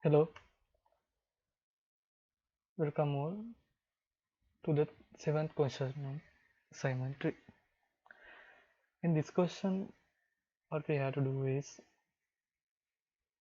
Hello, welcome all to the seventh question of assignment 3. In this question, what we have to do is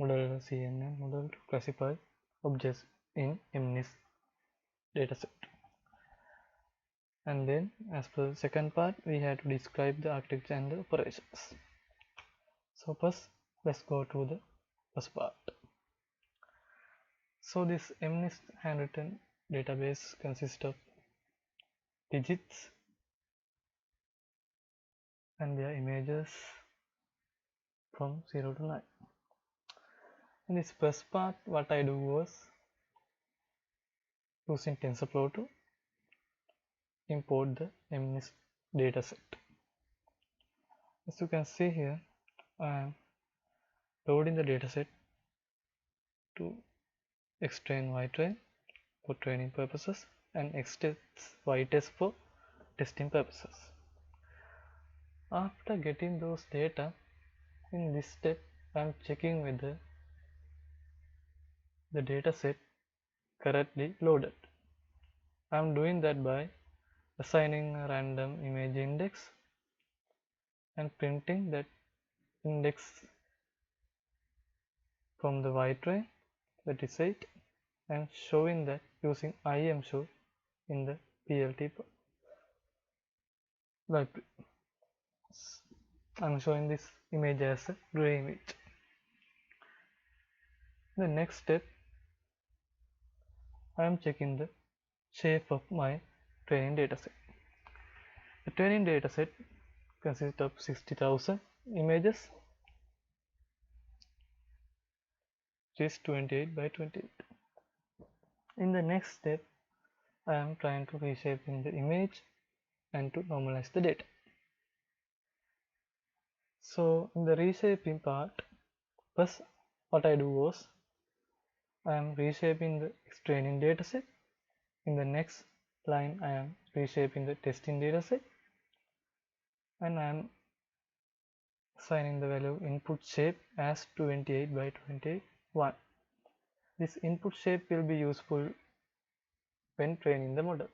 model CNN model to classify objects in MNIST dataset. And then, as per the second part, we have to describe the architecture and the operations. So first, let's go to the first part. So this MNIST handwritten database consists of digits and their images from 0 to 9. In this first part, what I do was using TensorFlow to import the MNIST dataset. As you can see here, I am loading the dataset to extrain ytrain for training purposes and extends ytest for testing purposes. After getting those data, in this step I am checking whether the dataset correctly loaded. I am doing that by assigning a random image index and printing that index from the ytrain, that is 8, and showing that using imshow in the PLT library. I'm showing this image as a gray image. The next step, I am checking the shape of my training dataset. The training dataset consists of 60,000 images, which is 28 by 28. In the next step, I am trying to reshape the image and to normalize the data. So in the reshaping part, first what I do was I am reshaping the training dataset. In the next line, I am reshaping the testing dataset, and I am assigning the value input shape as 28 by 21. This input shape will be useful when training the model.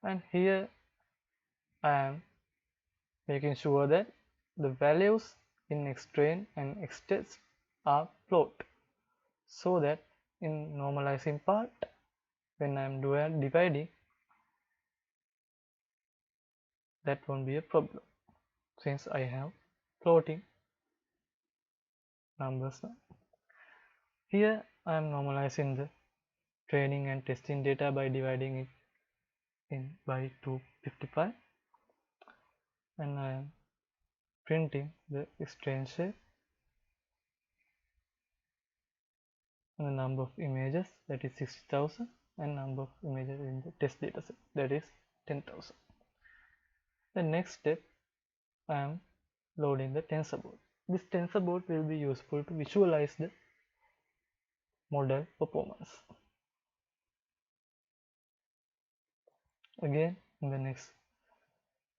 And here I am making sure that the values in xtrain and xtest are plot, so that in normalizing part, when I am dividing, that won't be a problem, since I have floating numbers now. Here I am normalizing the training and testing data by dividing it by 255, and I am printing the xtrain shape and the number of images, that is 60,000, and number of images in the test dataset, that is 10,000. The next step, I am loading the TensorBoard. This TensorBoard will be useful to visualize the model performance. Again, in the next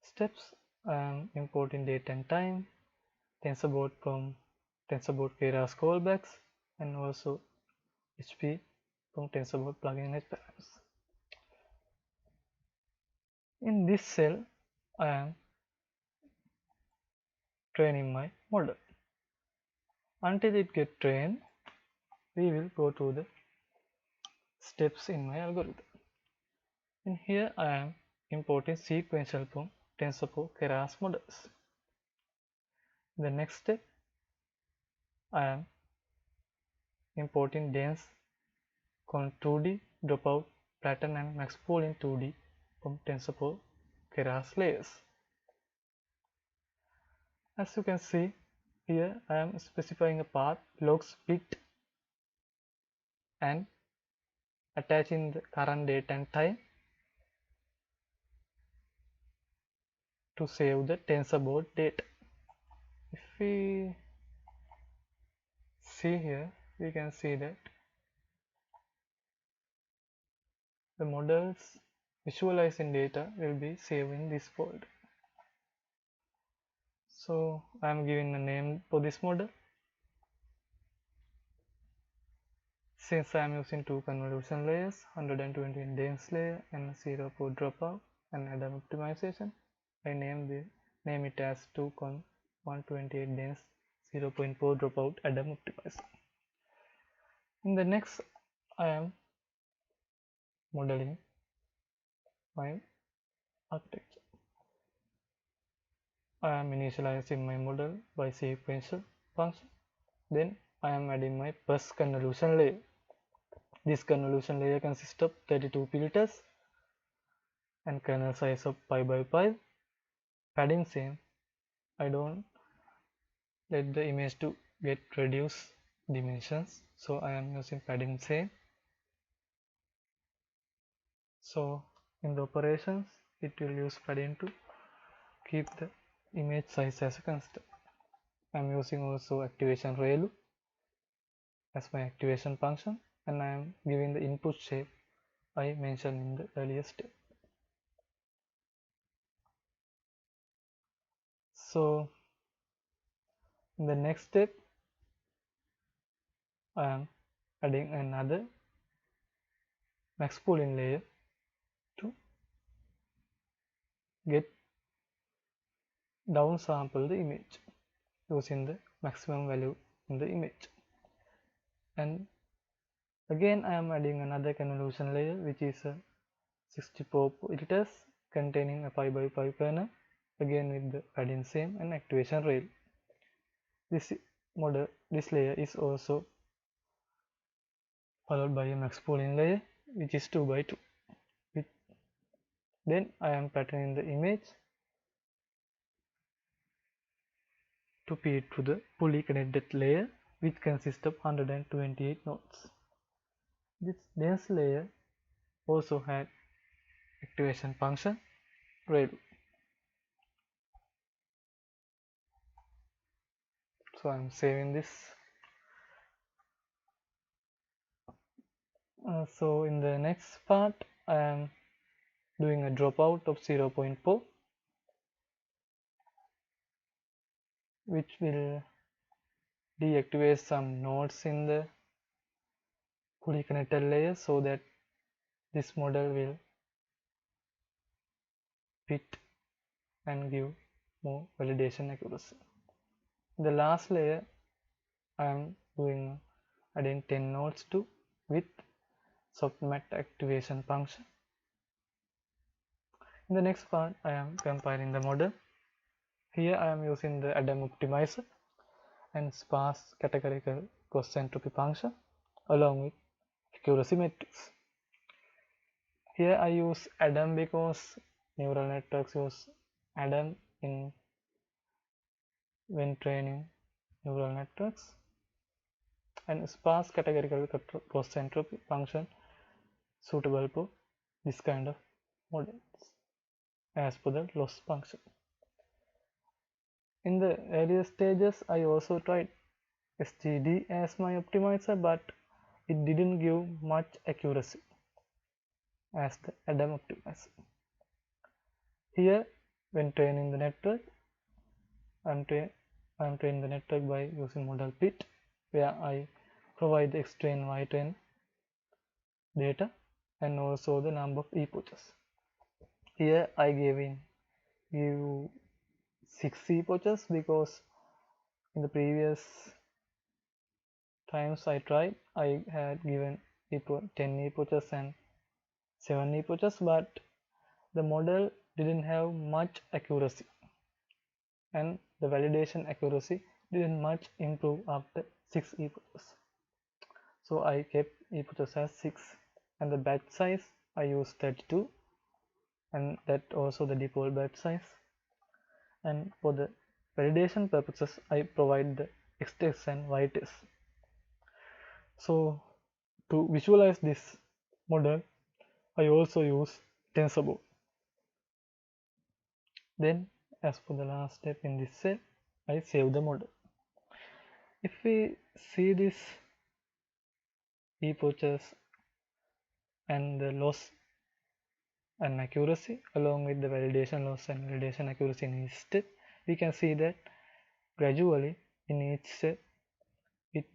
steps, I am importing date and time, TensorBoard from TensorBoard Keras callbacks, and also HP from TensorBoard plugin experiments. In this cell, I am training my model. Until it gets trained, we will go to the steps in my algorithm. And here I am importing sequential from TensorFlow Keras models. The next step, I am importing dense con 2D dropout pattern and max pole in 2D from TensorFlow Keras layers. As you can see, here I am specifying a path log split and attaching the current date and time to save the TensorBoard data. If we see here, we can see that the model's visualizing data will be saved in this folder. So I am giving a name for this model. Since I am using two convolution layers, 120 dense layer and 0 for dropout and Adam optimization, I name it as 128 dense 0.4 dropout Adam optimizer. In the next, I am modeling my architecture. I am initializing my model by sequential function. Then I am adding my first convolution layer. This convolution layer consists of 32 filters and kernel size of pi by pi. Padding same. I don't let the image to get reduced dimensions, so I am using padding same. So in the operations, it will use padding to keep the image size as a constant. I am using also activation ReLU as my activation function, and I am giving the input shape I mentioned in the earlier step. So in the next step, I am adding another max pooling layer to get downsample the image using the maximum value in the image. And again I am adding another convolution layer, which is a 64 filters containing a pi by pi kernel, again with the padding same and activation rail. This layer is also followed by a max pooling layer, which is 2 by 2. Then I am patterning the image to feed to the fully connected layer, which consists of 128 nodes. This dense layer also had activation function ReLU. So I am saving this. So in the next part, I am doing a dropout of 0.4, which will deactivate some nodes in the fully connected layer so that this model will fit and give more validation accuracy. The last layer, I am doing adding 10 nodes to with softmax activation function. In the next part, I am compiling the model. Here I am using the Adam optimizer and sparse categorical cost entropy function along with accuracy metrics. Here I use Adam because neural networks use Adam when training neural networks, and sparse categorical cost entropy function suitable for this kind of models as per the loss function. In the earlier stages, I also tried SGD as my optimizer, but it didn't give much accuracy as the Adam optimizer. Here, when training the network, I'm training the network by using model fit, where I provide the X-train, Y-train data and also the number of epochs. Here I give 6 epochs because in the previous times I tried, I had given 10 epochs and 7 epochs, but the model didn't have much accuracy and the validation accuracy didn't much improve after 6 epochs. So I kept epochs as 6, and the batch size I used 32, and that also the default batch size. And for the validation purposes, I provide the X test and Y test. So to visualize this model, I also use TensorBoard. Then, as for the last step in this step, I save the model. If we see this epochs and the loss and accuracy along with the validation loss and validation accuracy in each step, we can see that gradually in each step it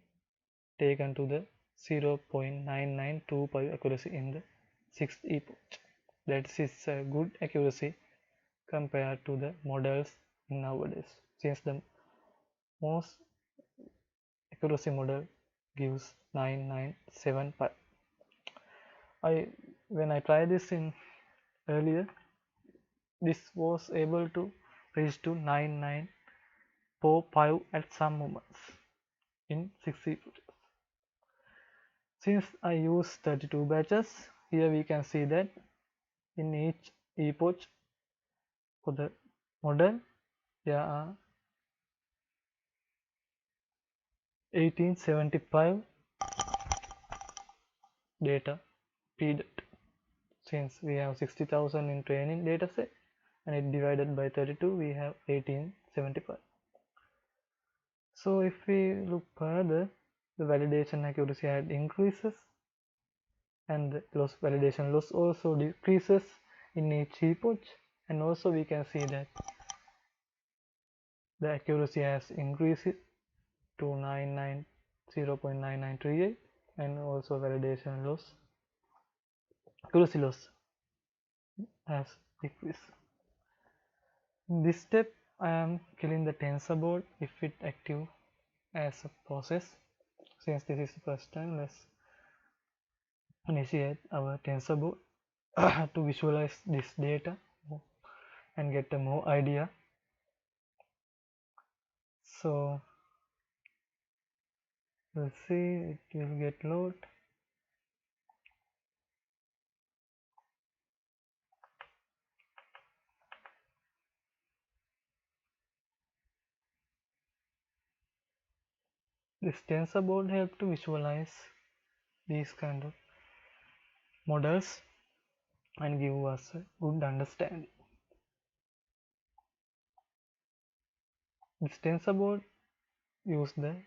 taken to the 0.9925 accuracy in the sixth epoch. That is a good accuracy compared to the models nowadays, since the most accuracy model gives 9975. When I tried this in earlier, this was able to reach to 9945 at some moments in 6 epochs. Since I use 32 batches, here we can see that in each epoch for the model there are 1875 data feed. Since we have 60,000 in training dataset and it divided by 32, we have 1875. So if we look further, the validation accuracy had increases and the validation loss also decreases in each epoch, and also we can see that the accuracy has increased to 0.9938, and also validation loss, accuracy loss has decreased. In this step, I am killing the tensor board if it active as a process. Since this is the first time, let's initiate our tensor board to visualize this data and get a more idea. So we'll see, it will get load. This tensor board helps to visualize these kind of models and give us a good understanding. This tensor board use the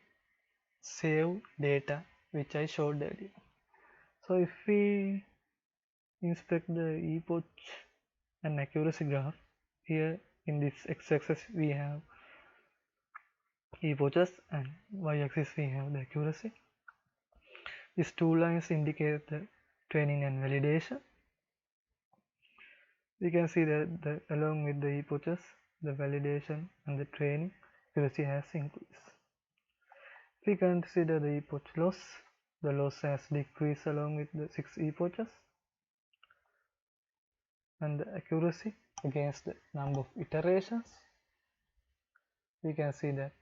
save data which I showed earlier. So if we inspect the epoch and accuracy graph, here in this x-axis we have epoches and y-axis we have the accuracy. These two lines indicate the training and validation. We can see that along with the epoches, the validation and the training accuracy has increased. If we consider the epoch loss, the loss has decreased along with the 6 epoches, and the accuracy against the number of iterations, we can see that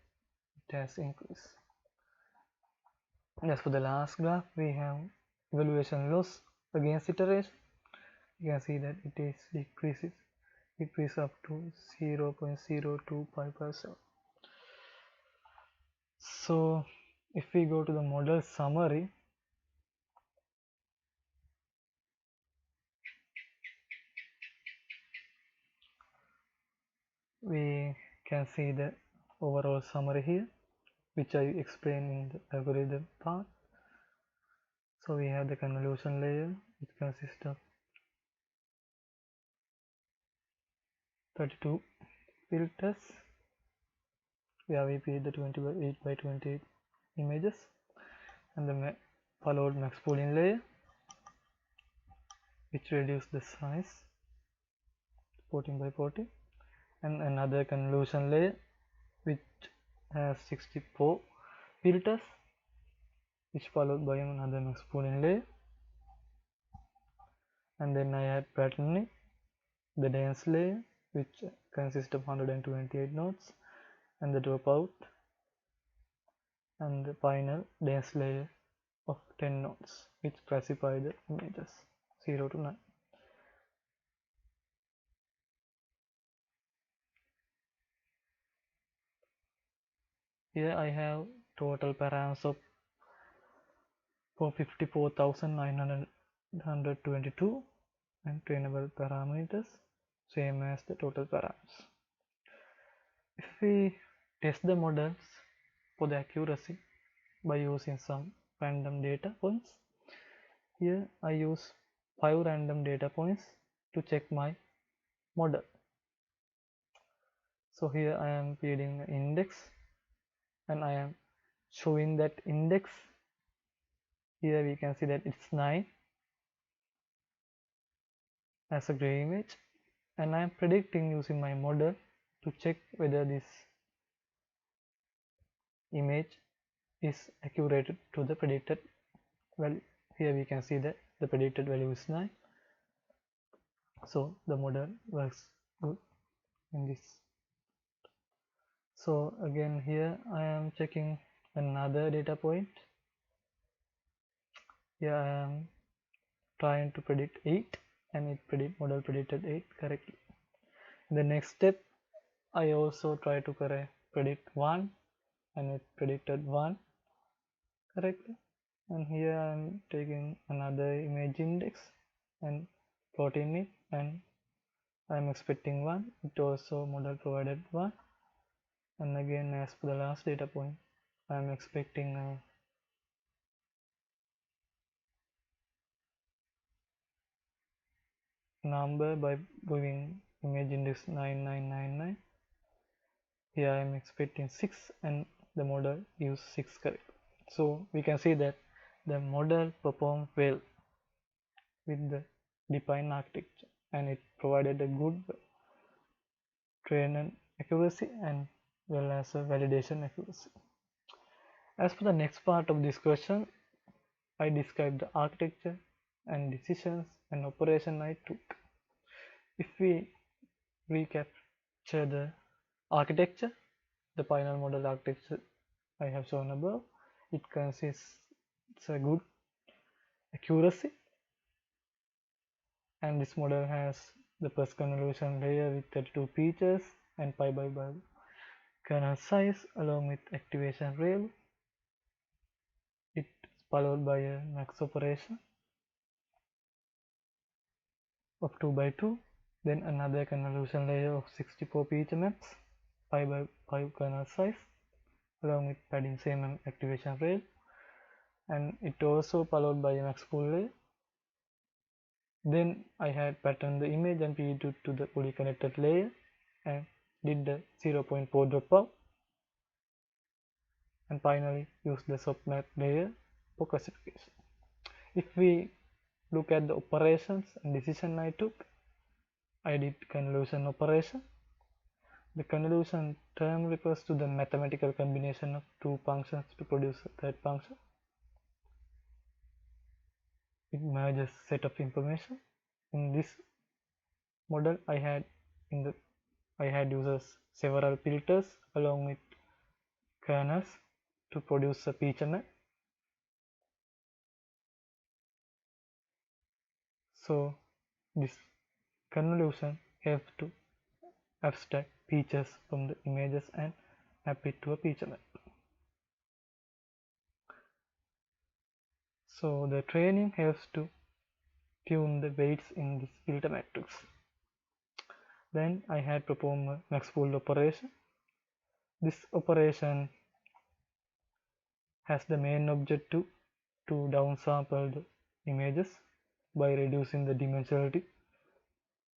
it has increased. As for the last graph, we have evaluation loss against iteration. You can see that it is decrease up to 0.0255%. So if we go to the model summary, we can see the overall summary here, which I explained in the algorithm part. So we have the convolution layer, which consists of 32 filters. We have repeated the 28 by 28 images, and the followed max pooling layer, which reduce the size 14 by 40, and another convolution layer which has 64 filters, which followed by another max pooling layer, and then I had patterning, the dense layer, which consists of 128 nodes, and the dropout, and the final dense layer of 10 nodes, which classify the images 0 to 9. Here I have total params of 54,922 and trainable parameters, same as the total params. If we test the models for the accuracy by using some random data points, here I use 5 random data points to check my model. So here I am feeding an index, and I am showing that index Here we can see that it's 9 as a gray image, and I am predicting using my model to check whether this image is accurate to the predicted value. Here we can see that the predicted value is 9, so the model works good in this. So again here I am checking another data point. Here I am trying to predict 8, and model predicted 8 correctly. In the next step I also try to predict 1, and it predicted 1 correctly. And here I am taking another image index and plotting it, and I am expecting 1. It also model provided 1, and again as for the last data point I am expecting a number by giving image index 9999. Here I am expecting 6, and the model used 6 correct. So we can see that the model performed well with the defined architecture, and it provided a good training accuracy and well as a validation accuracy. As for the next part of this question, I described the architecture and decisions and operation I took. If we recapture the architecture, the final model architecture I have shown above, it consists a good accuracy, and this model has the first convolution layer with 32 features and pi by pi kernel size along with activation rail. It's followed by a max operation of 2 by 2, then another convolution layer of 64 feature maps, pi by pi kernel size along with padding same and activation rail, and it also followed by a max pool layer. Then I had patterned the image and feed it to the fully connected layer and did the 0.4 dropout, and finally use the softmap layer for classification. If we look at the operations and decision I took, I did convolution operation. The convolution term refers to the mathematical combination of two functions to produce a third function. It merges set of information. In this model, I had uses several filters along with kernels to produce a feature map. So this convolution helps to abstract features from the images and map it to a feature map. So the training helps to tune the weights in this filter matrix. Then I had performed a max pool operation. This operation has the main objective to downsample the images by reducing the dimensionality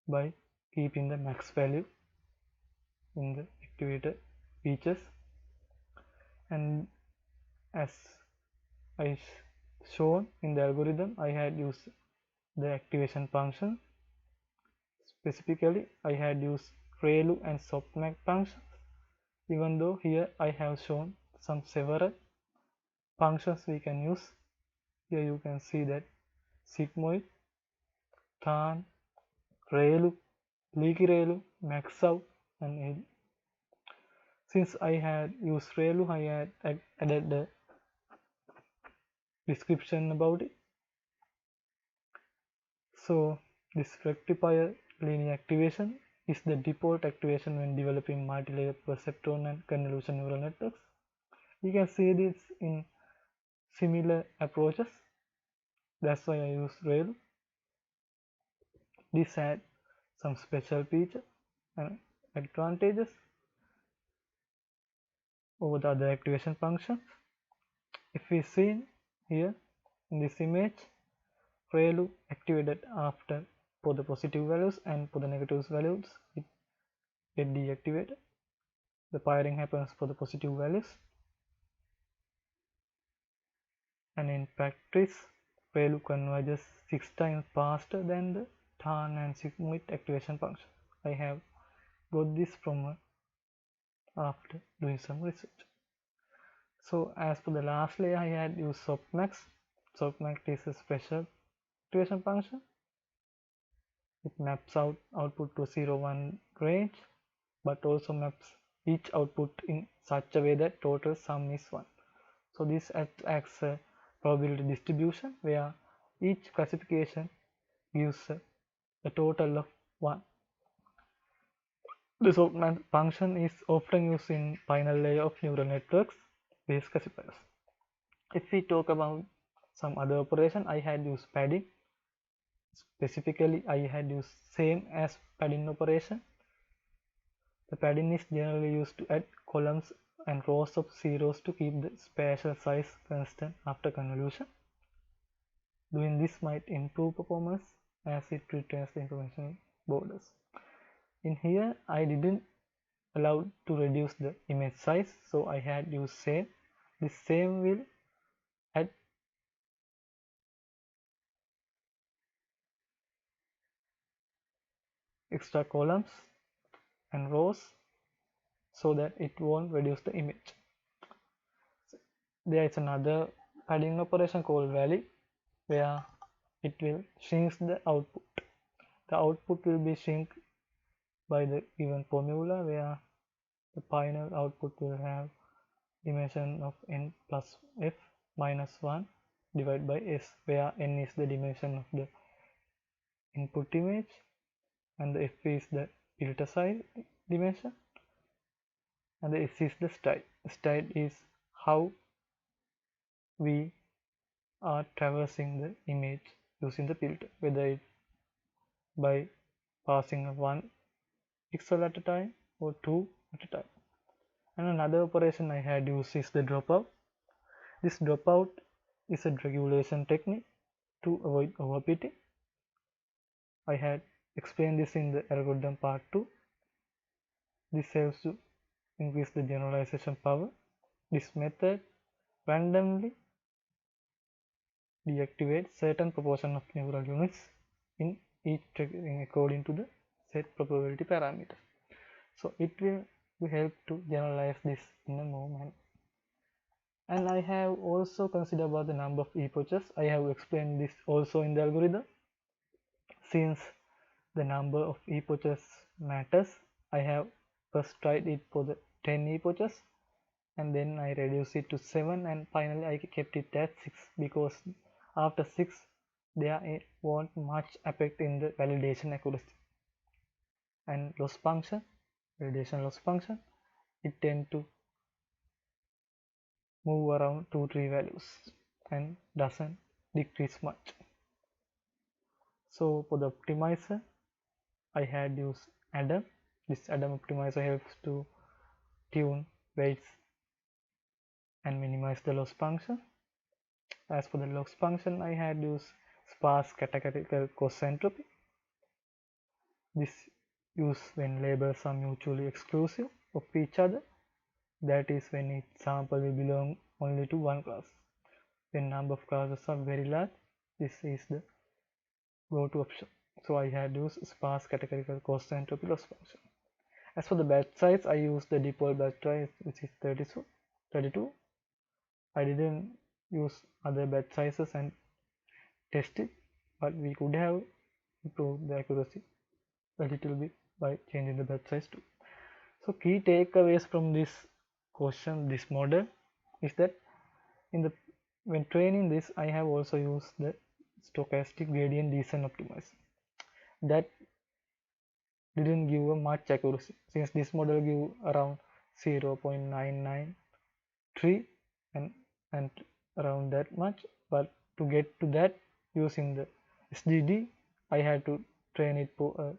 by keeping the max value in the activated features. And as I shown in the algorithm, I had used the activation function. Specifically, I had used ReLU and softmax functions, even though here I have shown several functions we can use. Here you can see that sigmoid, tan, ReLU, leaky ReLU, max out, and edge. Since I had used ReLU, I had added the description about it. So this rectifier linear activation is the default activation when developing multi-layer perceptron and convolution neural networks. You can see this in similar approaches. That's why I use ReLU. This had some special feature and advantages over the other activation functions. If we see here in this image, ReLU activated after for the positive values, and for the negative values it get deactivated. The firing happens for the positive values. and in practice, prelude converges 6 times faster than the turn and sigmoid activation function. I have got this from after doing some research. So as for the last layer, I had used softmax. Softmax is a special activation function. It maps out output to 0-1 range, but also maps each output in such a way that total sum is 1. So this acts a probability distribution where each classification gives a total of 1. The softmax function is often used in final layer of neural networks based classifiers. If we talk about some other operation, I had used padding. Specifically, I had used same as padding operation. The padding is generally used to add columns and rows of zeros to keep the spatial size constant after convolution. Doing this might improve performance as it retains the information borders. In here, I didn't allow to reduce the image size, so I had used same. This same will add extra columns and rows so that it won't reduce the image. There is another padding operation called valley where it will shrink the output. The output will be shrink by the given formula where the final output will have dimension of n plus f minus 1 divided by s, where n is the dimension of the input image and the f is the filter size dimension and the s is the style. Style is how we are traversing the image using the filter, whether it by passing one pixel at a time or two at a time. And another operation I had used is the dropout. This dropout is a regulation technique to avoid overfitting. I had explained this in the algorithm part 2. This helps to increase the generalization power. This method randomly deactivates certain proportion of neural units in each according to the set probability parameter. So it will help to generalize this in a moment. And I have also considered about the number of epochs. I have explained this also in the algorithm. Since the number of epochs matters, I have first tried it for the 10 epochs and then I reduced it to 7 and finally I kept it at 6 because after 6 there won't much affect in the validation accuracy. And loss function, validation loss function, it tend to move around 2-3 values and doesn't decrease much. So for the optimizer, I had used Adam. This Adam optimizer helps to tune weights and minimize the loss function. As for the loss function, I had used sparse categorical entropy. This use when labels are mutually exclusive of each other. That is when each sample will belong only to one class. When number of classes are very large, this is the go-to option. So I had used sparse categorical entropy loss function. As for the batch size, I used the default batch size, which is 32. I didn't use other batch sizes and test it, but we could have improved the accuracy a little bit by changing the batch size too. So key takeaways from this question, this model, is that when training this, I have also used the stochastic gradient descent optimizer. That didn't give a much accuracy since this model give around 0.993 and around that much, but to get to that using the SGD I had to train it for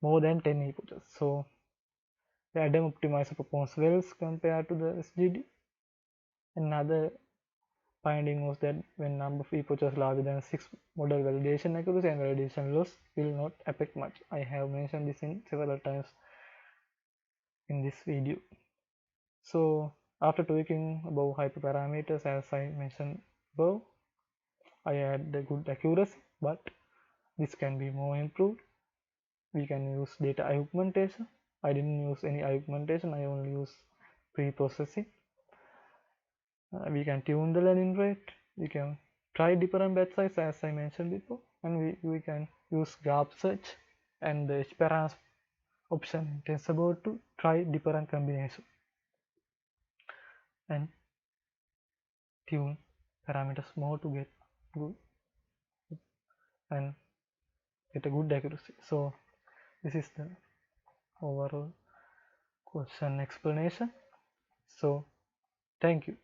more than 10 epochs. So the Adam optimizer performs well compared to the SGD. Another finding was that when number of epochs larger than 6, model validation accuracy and validation loss will not affect much. I have mentioned this in several times in this video. So after tweaking above hyperparameters, as I mentioned above. I had the good accuracy, but this can be more improved. We can use data augmentation. I didn't use any augmentation, I only use pre-processing. We can tune the learning rate. We can try different batch size as I mentioned before, and we can use graph search and the hparams option in TensorBoard to try different combinations and tune parameters more to get good and get a good accuracy. So this is the overall question explanation. So thank you.